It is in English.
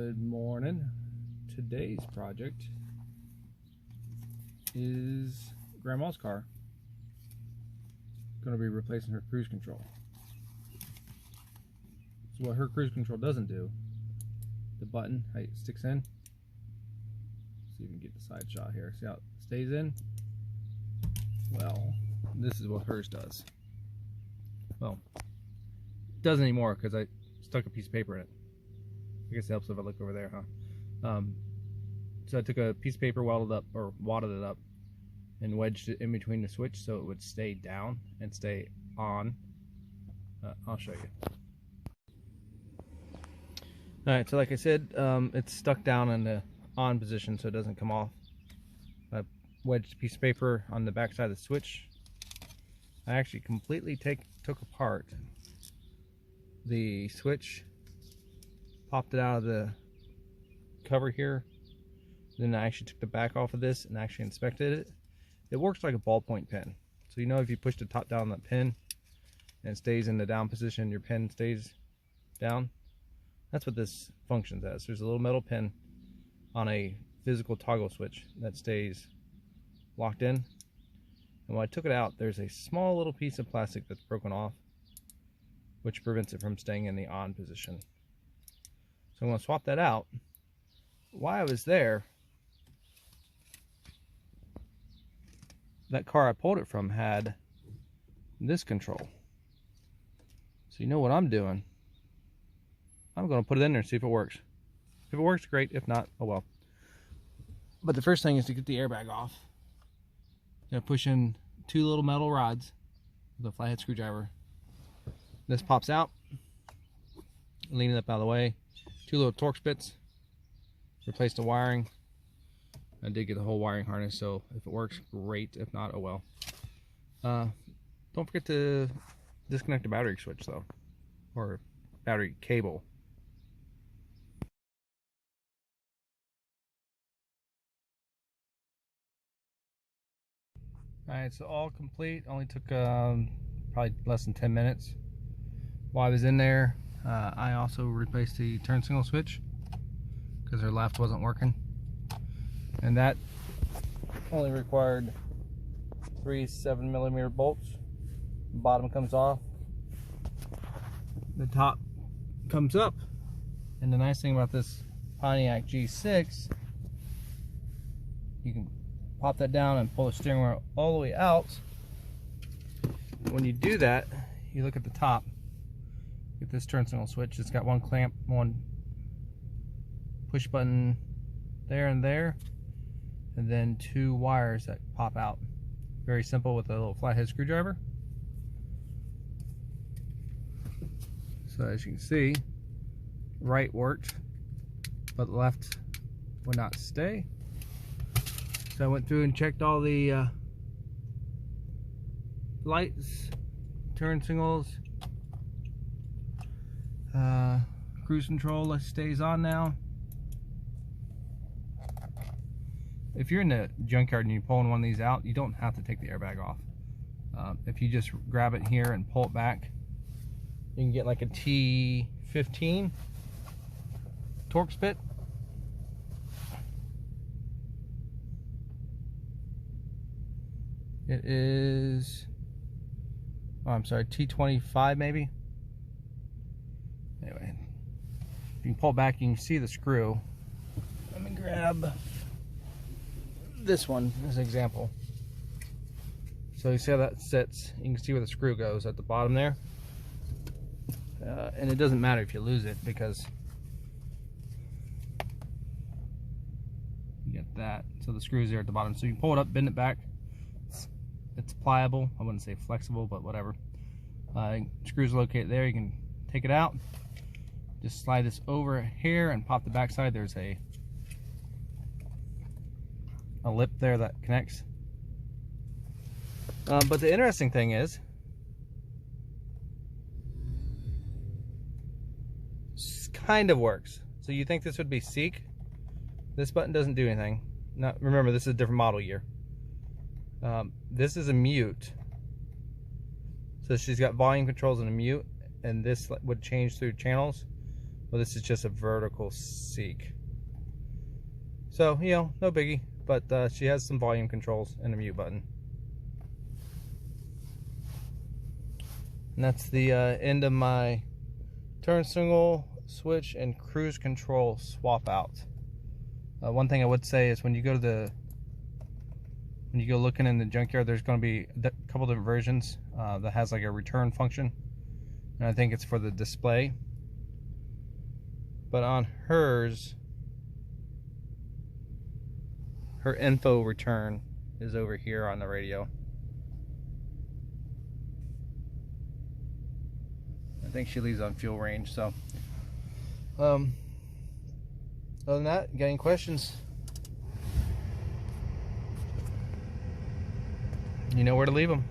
Good morning. Today's project is Grandma's car. Going to be replacing her cruise control. So what her cruise control doesn't do, the button, how it sticks in. See if you can get the side shot here. See how it stays in? Well, this is what hers does. Well, it doesn't anymore because I stuck a piece of paper in it. I guess it helps if I look over there, huh? So I took a piece of paper, wadded it up, and wedged it in between the switch so it would stay down and stay on. I'll show you. Alright, so like I said, it's stuck down in the on position so it doesn't come off. I wedged a piece of paper on the back side of the switch. I actually completely took apart the switch, popped it out of the cover here, then I actually took the back off of this and actually inspected it. It works like a ballpoint pen. So you know, if you push the top down on that pin and it stays in the down position, your pen stays down. That's what this functions as. There's a little metal pin on a physical toggle switch that stays locked in. And when I took it out, there's a small little piece of plastic that's broken off, which prevents it from staying in the on position. So I'm going to swap that out. While I was there, that car I pulled it from had this control. So you know what I'm doing? I'm going to put it in there and see if it works. If it works, great. If not, oh well. But the first thing is to get the airbag off. I'm going to push in two little metal rods with a flathead screwdriver. This pops out. Lean it up out of the way. Two little Torx bits. Replace the wiring. I did get the whole wiring harness, so if it works, great. If not, oh well. Don't forget to disconnect the battery switch though, or battery cable. Alright, so all complete. Only took probably less than 10 minutes. While I was in there, I also replaced the turn signal switch because her left wasn't working. And that only required 3 7mm bolts. The bottom comes off, the top comes up. And the nice thing about this Pontiac G6, you can pop that down and pull the steering wheel all the way out. When you do that, you look at the top, get this turn signal switch. It's got one clamp, one push button there and there, and then 2 wires that pop out. Very simple with a little flathead screwdriver. So as you can see, right worked, but left would not stay. So I went through and checked all the lights, turn signals, cruise control stays on now. If you're in the junkyard and you're pulling one of these out, you don't have to take the airbag off. If you just grab it here and pull it back, you can get like a T15 Torx bit. It is, oh, I'm sorry, T25 maybe. Anyway, if you can pull it back, you can see the screw. Let me grab this one as an example. So you see how that sits. You can see where the screw goes at the bottom there. And it doesn't matter if you lose it because you get that. So the screw's there at the bottom. So you can pull it up, bend it back. It's pliable. I wouldn't say flexible, but whatever. Screws located there. You can take it out. Just slide this over here and pop the back side. There's a lip there that connects. But the interesting thing is, it kind of works. So you think this would be seek? This button doesn't do anything. Now, remember, this is a different model year. This is a mute. So she's got volume controls and a mute, and this would change through channels. Well, this is just a vertical seek. So, you know, no biggie. But she has some volume controls and a mute button. And that's the end of my turn signal switch and cruise control swap out. One thing I would say is when you go looking in the junkyard, there's going to be a couple different versions that has like a return function, and I think it's for the display. But on hers, her info return is over here on the radio. I think she leaves on fuel range. So other than that, you got any questions? You know where to leave them.